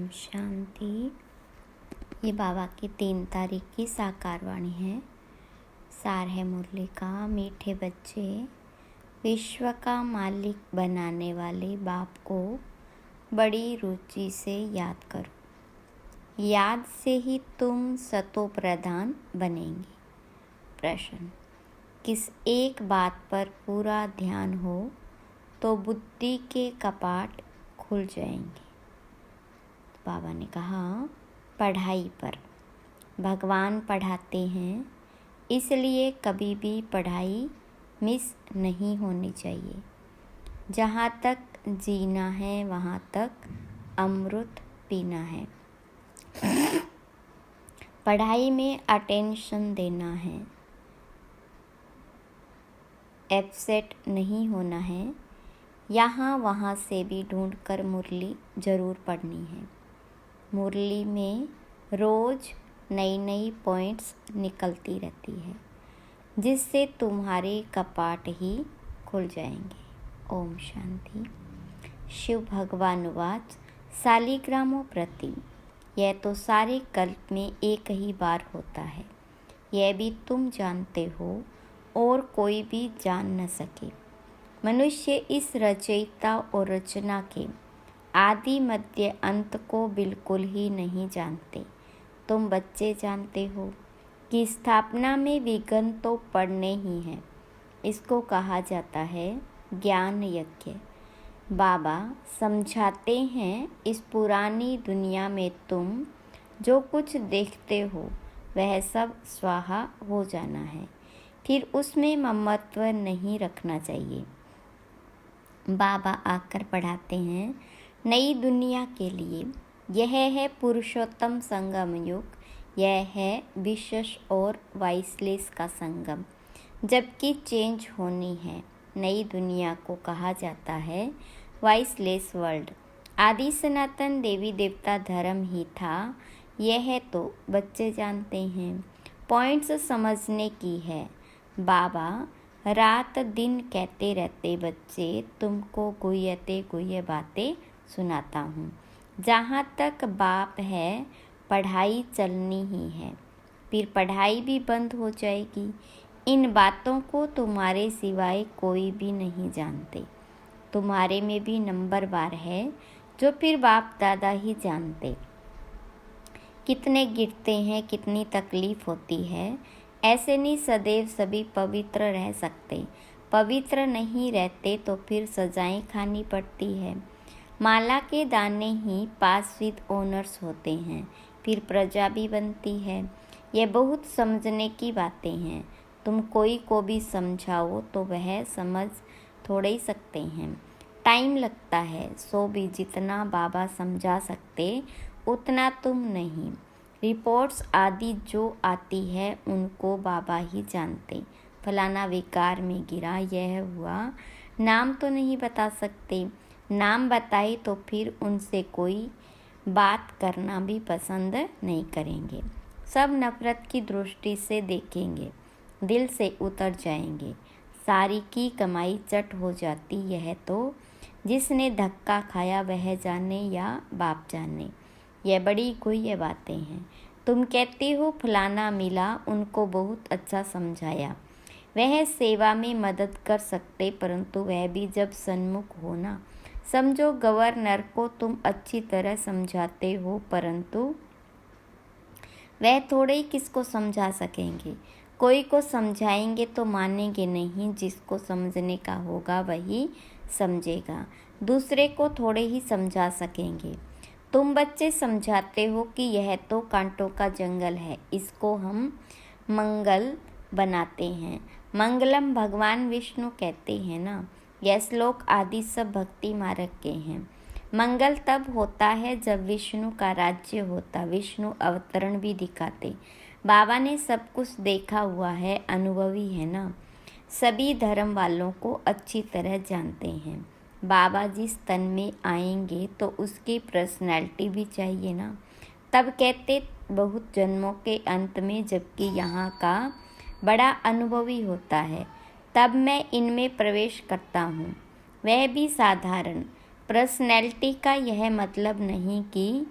ओम शांति। ये बाबा की 3 तारीख की साकार वाणी है। सार है मुरली का। मीठे बच्चे, विश्व का मालिक बनाने वाले बाप को बड़ी रुचि से याद करो। याद से ही तुम सतो प्रधान बनेंगे। प्रश्न: किस एक बात पर पूरा ध्यान हो तो बुद्धि के कपाट खुल जाएंगे? बाबा ने कहा, पढ़ाई पर। भगवान पढ़ाते हैं, इसलिए कभी भी पढ़ाई मिस नहीं होनी चाहिए। जहाँ तक जीना है वहाँ तक अमृत पीना है। पढ़ाई में अटेंशन देना है, एब्सेंट नहीं होना है। यहाँ वहाँ से भी ढूंढकर मुरली ज़रूर पढ़नी है। मुरली में रोज़ नई नई पॉइंट्स निकलती रहती है, जिससे तुम्हारे कपाट ही खुल जाएंगे। ओम शांति। शिव भगवान वाच शालिग्रामों प्रति। यह तो सारे कल्प में एक ही बार होता है, यह भी तुम जानते हो और कोई भी जान न सके। मनुष्य इस रचयिता और रचना के आदि मध्य अंत को बिल्कुल ही नहीं जानते। तुम बच्चे जानते हो कि स्थापना में विघ्न तो पड़ने ही हैं। इसको कहा जाता है ज्ञान यज्ञ। बाबा समझाते हैं, इस पुरानी दुनिया में तुम जो कुछ देखते हो वह सब स्वाहा हो जाना है, फिर उसमें ममत्व नहीं रखना चाहिए। बाबा आकर पढ़ाते हैं, नई दुनिया के लिए यह है पुरुषोत्तम संगम युग, यह है विशेष और वाइसलेस का संगम, जबकि चेंज होनी है। नई दुनिया को कहा जाता है वाइसलेस वर्ल्ड। आदि सनातन देवी देवता धर्म ही था, यह तो बच्चे जानते हैं। पॉइंट्स समझने की है। बाबा रात दिन कहते रहते, बच्चे तुमको गुह्यते गुह्य बातें सुनाता हूँ। जहाँ तक बाप है पढ़ाई चलनी ही है, फिर पढ़ाई भी बंद हो जाएगी। इन बातों को तुम्हारे सिवाय कोई भी नहीं जानते। तुम्हारे में भी नंबर बार है जो फिर बाप दादा ही जानते। कितने गिरते हैं, कितनी तकलीफ होती है। ऐसे नहीं सदैव सभी पवित्र रह सकते। पवित्र नहीं रहते तो फिर सजाएं खानी पड़ती है। माला के दाने ही पास विद ओनर्स होते हैं, फिर प्रजा भी बनती है। ये बहुत समझने की बातें हैं। तुम कोई को भी समझाओ तो वह समझ थोड़े ही सकते हैं, टाइम लगता है। सो भी जितना बाबा समझा सकते उतना तुम नहीं। रिपोर्ट्स आदि जो आती है उनको बाबा ही जानते। फलाना विकार में गिरा, यह हुआ, नाम तो नहीं बता सकते। नाम बताए तो फिर उनसे कोई बात करना भी पसंद नहीं करेंगे। सब नफरत की दृष्टि से देखेंगे, दिल से उतर जाएंगे। सारी की कमाई चट हो जाती। यह तो जिसने धक्का खाया वह जाने या बाप जाने। यह बड़ी गुह्य बातें हैं। तुम कहती हो फलाना मिला, उनको बहुत अच्छा समझाया, वह सेवा में मदद कर सकते, परंतु वह भी जब सन्मुख हो ना। समझो गवर्नर को तुम अच्छी तरह समझाते हो, परंतु वह थोड़े ही किसको समझा सकेंगे। कोई को समझाएंगे तो मानेंगे नहीं, जिसको समझने का होगा वही समझेगा। दूसरे को थोड़े ही समझा सकेंगे। तुम बच्चे समझाते हो कि यह तो कांटों का जंगल है, इसको हम मंगल बनाते हैं। मंगलम भगवान विष्णु कहते हैं ना। यह श्लोक आदि सब भक्ति मार्ग के हैं। मंगल तब होता है जब विष्णु का राज्य होता। विष्णु अवतरण भी दिखाते। बाबा ने सब कुछ देखा हुआ है, अनुभवी है ना। सभी धर्म वालों को अच्छी तरह जानते हैं। बाबा जिस तन में आएंगे तो उसकी पर्सनैलिटी भी चाहिए ना। तब कहते बहुत जन्मों के अंत में, जबकि यहाँ का बड़ा अनुभवी होता है, तब मैं इनमें प्रवेश करता हूँ। वह भी साधारण। पर्सनैलिटी का यह मतलब नहीं कि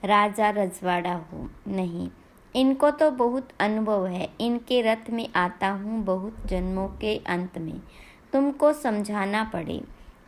राजा रजवाड़ा हो। नहीं, इनको तो बहुत अनुभव है। इनके रथ में आता हूँ बहुत जन्मों के अंत में। तुमको समझाना पड़े।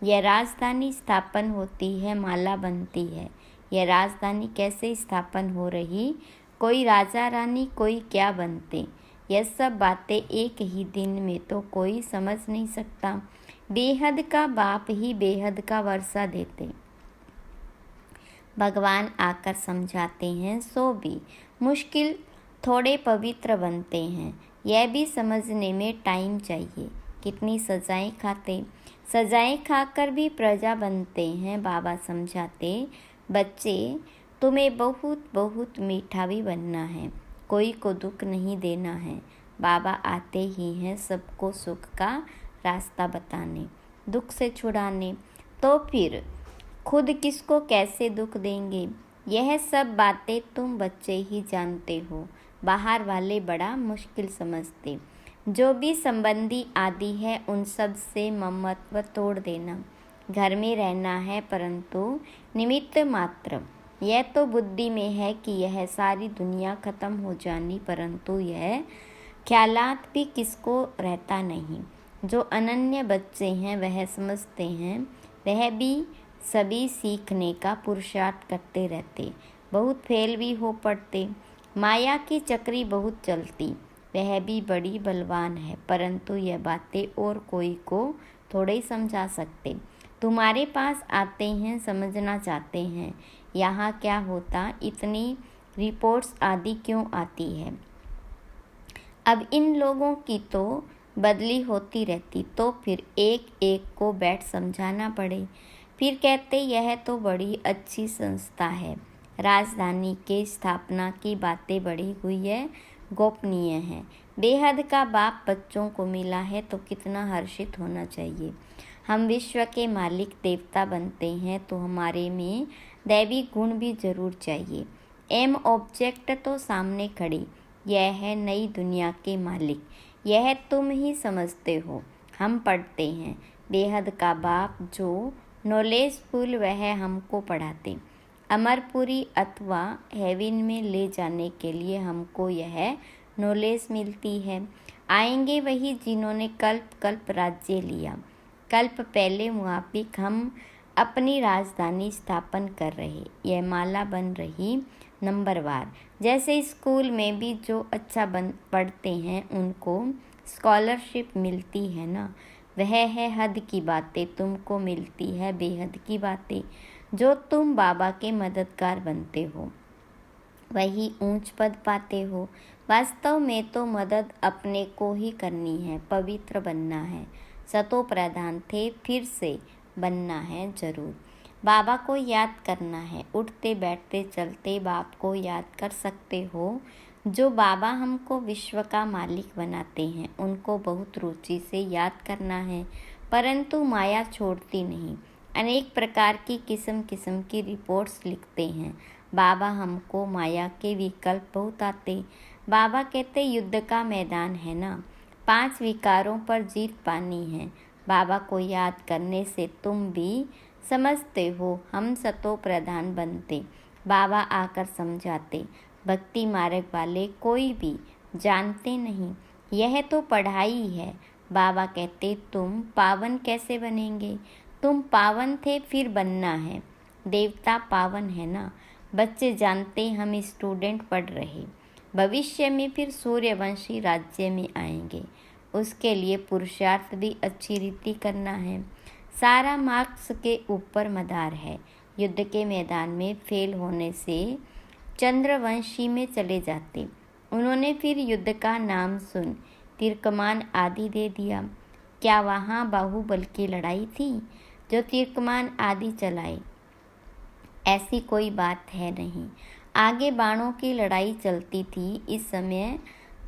यह राजधानी स्थापन होती है, माला बनती है। यह राजधानी कैसे स्थापन हो रही, कोई राजा रानी कोई क्या बनते। यह सब बातें एक ही दिन में तो कोई समझ नहीं सकता। बेहद का बाप ही बेहद का वर्षा देते। भगवान आकर समझाते हैं सो भी मुश्किल थोड़े पवित्र बनते हैं। यह भी समझने में टाइम चाहिए। कितनी सजाएं खाते, सजाएं खाकर भी प्रजा बनते हैं। बाबा समझाते, बच्चे तुम्हें बहुत बहुत मीठा भी बनना है, कोई को दुख नहीं देना है। बाबा आते ही हैं सबको सुख का रास्ता बताने, दुख से छुड़ाने। तो फिर खुद किसको कैसे दुख देंगे, यह सब बातें तुम बच्चे ही जानते हो। बाहर वाले बड़ा मुश्किल समझते। जो भी संबंधी आदि है उन सब से ममत्व तोड़ देना। घर में रहना है परंतु निमित्त मात्र। यह तो बुद्धि में है कि यह सारी दुनिया खत्म हो जानी, परंतु यह ख्यालात भी किसको रहता नहीं। जो अनन्य बच्चे हैं वह समझते हैं, वह भी सभी सीखने का पुरुषार्थ करते रहते, बहुत फेल भी हो पड़ते। माया की चक्री बहुत चलती, वह भी बड़ी बलवान है, परंतु यह बातें और कोई को थोड़े ही समझा सकते। तुम्हारे पास आते हैं, समझना चाहते हैं यहाँ क्या होता, इतनी रिपोर्ट्स आदि क्यों आती है। अब इन लोगों की तो बदली होती रहती, तो फिर एक एक को बैठ समझाना पड़े। फिर कहते यह तो बड़ी अच्छी संस्था है, राजधानी के स्थापना की बातें बढ़ी हुई है, गोपनीय है। बेहद का बाप बच्चों को मिला है तो कितना हर्षित होना चाहिए। हम विश्व के मालिक देवता बनते हैं तो हमारे में दैवी गुण भी जरूर चाहिए। एम ऑब्जेक्ट तो सामने खड़ी, यह है नई दुनिया के मालिक, यह तुम ही समझते हो। हम पढ़ते हैं बेहद का बाप जो नॉलेजफुल, वह हमको पढ़ाते। अमरपुरी अथवा हेवन में ले जाने के लिए हमको यह नॉलेज मिलती है। आएंगे वही जिन्होंने कल्प कल्प राज्य लिया। कल्प पहले मुआफिक हम अपनी राजधानी स्थापन कर रहे, यह माला बन रही नंबरवार। जैसे स्कूल में भी जो अच्छा पढ़ते हैं उनको स्कॉलरशिप मिलती है ना, वह है हद की बातें, तुमको मिलती है बेहद की बातें। जो तुम बाबा के मददगार बनते हो वही ऊंच पद पाते हो। वास्तव में तो मदद अपने को ही करनी है, पवित्र बनना है। सतो प्रधान थे, फिर से बनना है जरूर। बाबा को याद करना है, उठते बैठते चलते बाप को याद कर सकते हो। जो बाबा हमको विश्व का मालिक बनाते हैं उनको बहुत रुचि से याद करना है, परंतु माया छोड़ती नहीं। अनेक प्रकार की किस्म किस्म की रिपोर्ट्स लिखते हैं। बाबा हमको माया के विकल्प बहुत आते। बाबा कहते युद्ध का मैदान है ना, 5 विकारों पर जीत पानी है। बाबा को याद करने से तुम भी समझते हो हम सतो प्रधान बनते। बाबा आकर समझाते, भक्ति मार्ग वाले कोई भी जानते नहीं, यह तो पढ़ाई है। बाबा कहते तुम पावन कैसे बनेंगे, तुम पावन थे फिर बनना है। देवता पावन है ना, बच्चे जानते हम स्टूडेंट पढ़ रहे, भविष्य में फिर सूर्यवंशी राज्य में आएंगे, उसके लिए पुरुषार्थ भी अच्छी रीति करना है। सारा मार्क्स के ऊपर मदार है। युद्ध के मैदान में फेल होने से चंद्रवंशी में चले जाते। उन्होंने फिर युद्ध का नाम सुन तीरकमान आदि दे दिया। क्या वहाँ बाहुबल की लड़ाई थी जो तीरकमान आदि चलाए? ऐसी कोई बात है नहीं। आगे बाणों की लड़ाई चलती थी। इस समय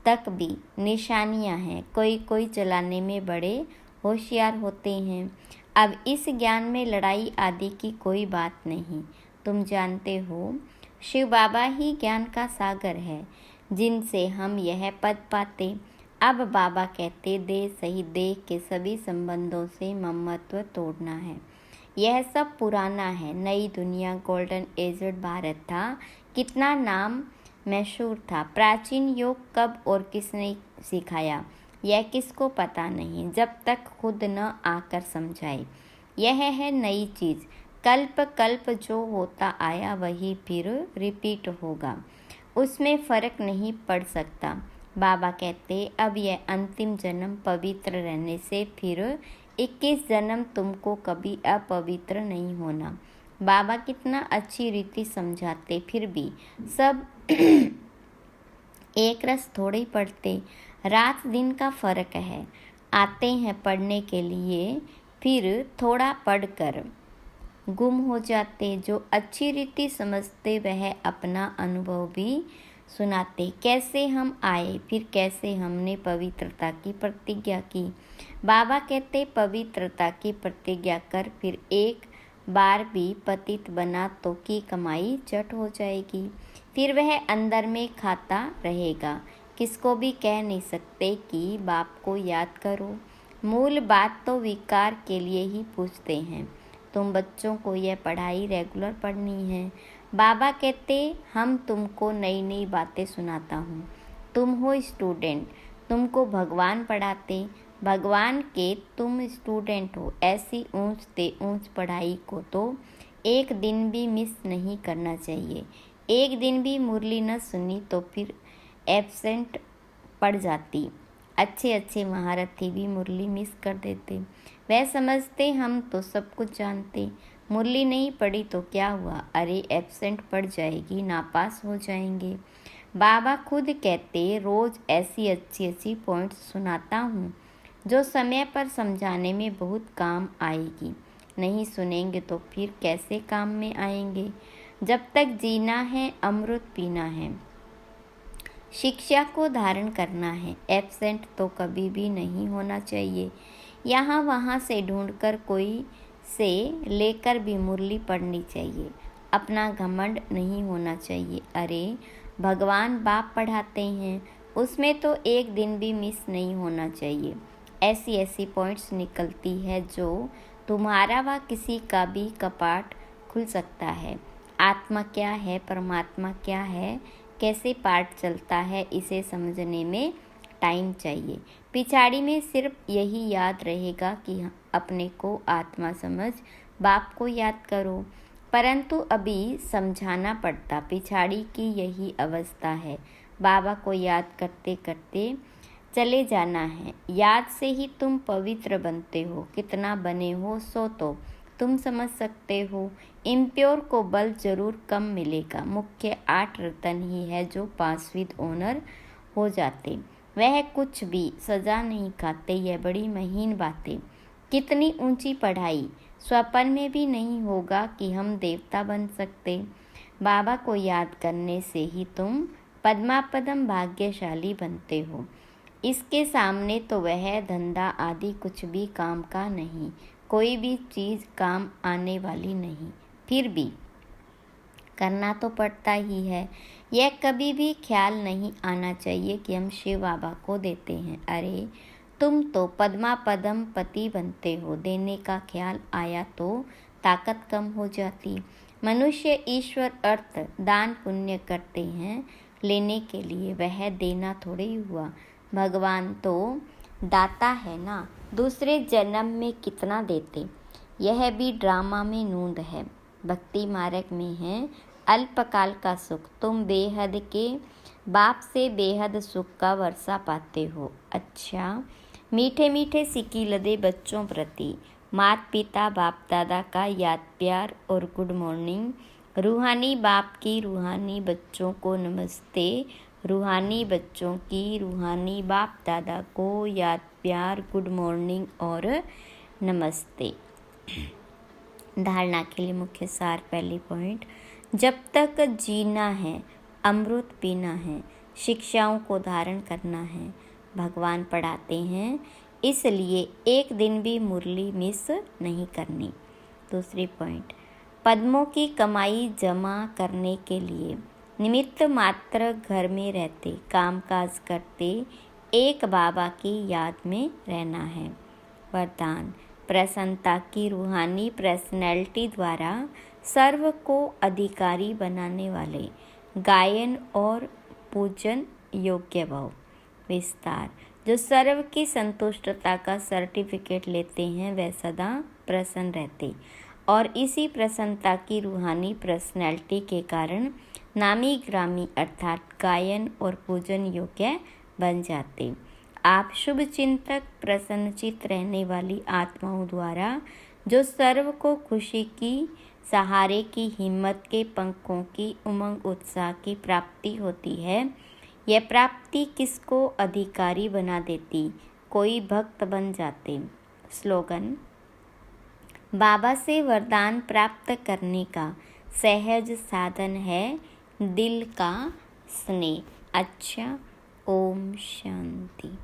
तक भी निशानियां हैं, कोई कोई चलाने में बड़े होशियार होते हैं। अब इस ज्ञान में लड़ाई आदि की कोई बात नहीं। तुम जानते हो शिव बाबा ही ज्ञान का सागर है, जिनसे हम यह पद पाते। अब बाबा कहते देह सही देह के सभी संबंधों से ममत्व तोड़ना है। यह सब पुराना है। नई दुनिया, गोल्डन एजड भारत था, कितना नाम मशहूर था। प्राचीन योग कब और किसने सिखाया, यह किसको पता नहीं, जब तक खुद न आकर समझाए। यह है नई चीज़, कल्प कल्प जो होता आया वही फिर रिपीट होगा, उसमें फ़र्क नहीं पड़ सकता। बाबा कहते अब यह अंतिम जन्म पवित्र रहने से फिर 21 जन्म तुमको कभी अपवित्र नहीं होना। बाबा कितना अच्छी रीति समझाते, फिर भी सब एक रस थोड़े ही पढ़ते। रात दिन का फ़र्क है। आते हैं पढ़ने के लिए, फिर थोड़ा पढ़कर गुम हो जाते। जो अच्छी रीति समझते वह अपना अनुभव भी सुनाते, कैसे हम आए, फिर कैसे हमने पवित्रता की प्रतिज्ञा की। बाबा कहते पवित्रता की प्रतिज्ञा कर, फिर एक बार भी पतित बना तो की कमाई चट हो जाएगी, फिर वह अंदर में खाता रहेगा। किसको भी कह नहीं सकते कि बाप को याद करो। मूल बात तो विकार के लिए ही पूछते हैं। तुम बच्चों को यह पढ़ाई रेगुलर पढ़नी है। बाबा कहते हम तुमको नई नई बातें सुनाता हूँ। तुम हो स्टूडेंट, तुमको भगवान पढ़ाते, भगवान के तुम स्टूडेंट हो। ऐसी ऊंच से ऊंच पढ़ाई को तो एक दिन भी मिस नहीं करना चाहिए। एक दिन भी मुरली न सुनी तो फिर एब्सेंट पड़ जाती। अच्छे अच्छे महारथी भी मुरली मिस कर देते। वह समझते हम तो सब कुछ जानते, मुरली नहीं पढ़ी तो क्या हुआ, अरे एब्सेंट पड़ जाएगी, नापास हो जाएंगे। बाबा खुद कहते रोज़ ऐसी अच्छी अच्छी पॉइंट्स सुनाता हूँ जो समय पर समझाने में बहुत काम आएगी। नहीं सुनेंगे तो फिर कैसे काम में आएंगे। जब तक जीना है अमृत पीना है, शिक्षा को धारण करना है। एब्सेंट तो कभी भी नहीं होना चाहिए। यहाँ वहाँ से ढूंढकर कोई से लेकर भी मुरली पढ़नी चाहिए। अपना घमंड नहीं होना चाहिए। अरे भगवान बाप पढ़ाते हैं, उसमें तो एक दिन भी मिस नहीं होना चाहिए। ऐसी ऐसी पॉइंट्स निकलती है जो तुम्हारा व किसी का भी कपाट खुल सकता है। आत्मा क्या है, परमात्मा क्या है, कैसे पाठ चलता है, इसे समझने में टाइम चाहिए। पिछाड़ी में सिर्फ यही याद रहेगा कि अपने को आत्मा समझ बाप को याद करो, परंतु अभी समझाना पड़ता। पिछाड़ी की यही अवस्था है। बाबा को याद करते करते चले जाना है। याद से ही तुम पवित्र बनते हो। कितना बने हो सो तो तुम समझ सकते हो। इम्प्योर को बल जरूर कम मिलेगा। मुख्य 8 रतन ही है जो 5 विद ऑनर हो जाते। वह कुछ भी सजा नहीं खाते। यह बड़ी महीन बातें। कितनी ऊंची पढ़ाई, स्वप्न में भी नहीं होगा कि हम देवता बन सकते। बाबा को याद करने से ही तुम पद्मापदम भाग्यशाली बनते हो। इसके सामने तो वह धंधा आदि कुछ भी काम का नहीं, कोई भी चीज़ काम आने वाली नहीं। फिर भी करना तो पड़ता ही है। यह कभी भी ख्याल नहीं आना चाहिए कि हम शिव बाबा को देते हैं। अरे तुम तो पद्मापदम पति बनते हो। देने का ख्याल आया तो ताकत कम हो जाती। मनुष्य ईश्वर अर्थ दान पुण्य करते हैं लेने के लिए, वह देना थोड़े ही हुआ। भगवान तो दाता है ना। दूसरे जन्म में कितना देते, यह भी ड्रामा में नूंद है। भक्ति मार्ग में है अल्पकाल का सुख। तुम बेहद के बाप से बेहद सुख का वर्षा पाते हो। अच्छा, मीठे मीठे सिकीलदे बच्चों प्रति माता पिता बाप दादा का याद प्यार और गुड मॉर्निंग। रूहानी बाप की रूहानी बच्चों को नमस्ते। रूहानी बच्चों की रूहानी बाप दादा को याद प्यार, गुड मॉर्निंग और नमस्ते। धारणा के लिए मुख्य सार। पहली पॉइंट, जब तक जीना है अमृत पीना है, शिक्षाओं को धारण करना है। भगवान पढ़ाते हैं, इसलिए एक दिन भी मुरली मिस नहीं करनी। दूसरी पॉइंट, पद्मों की कमाई जमा करने के लिए निमित्त मात्र घर में रहते, कामकाज करते, एक बाबा की याद में रहना है। वरदान, प्रसन्नता की रूहानी पर्सनैलिटी द्वारा सर्व को अधिकारी बनाने वाले गायन और पूजन योग्य भाव। विस्तार। जो सर्व की संतुष्टता का सर्टिफिकेट लेते हैं वे सदा प्रसन्न रहते और इसी प्रसन्नता की रूहानी पर्सनैलिटी के कारण नामी ग्रामी अर्थात गायन और पूजन योग्य बन जाते। आप शुभ चिंतक प्रसन्नचित रहने वाली आत्माओं द्वारा जो सर्व को खुशी की, सहारे की, हिम्मत के पंखों की, उमंग उत्साह की प्राप्ति होती है, यह प्राप्ति किसको अधिकारी बना देती, कोई भक्त बन जाते। स्लोगन। बाबा से वरदान प्राप्त करने का सहज साधन है दिल का स्नेह। अच्छा, ओम शांति।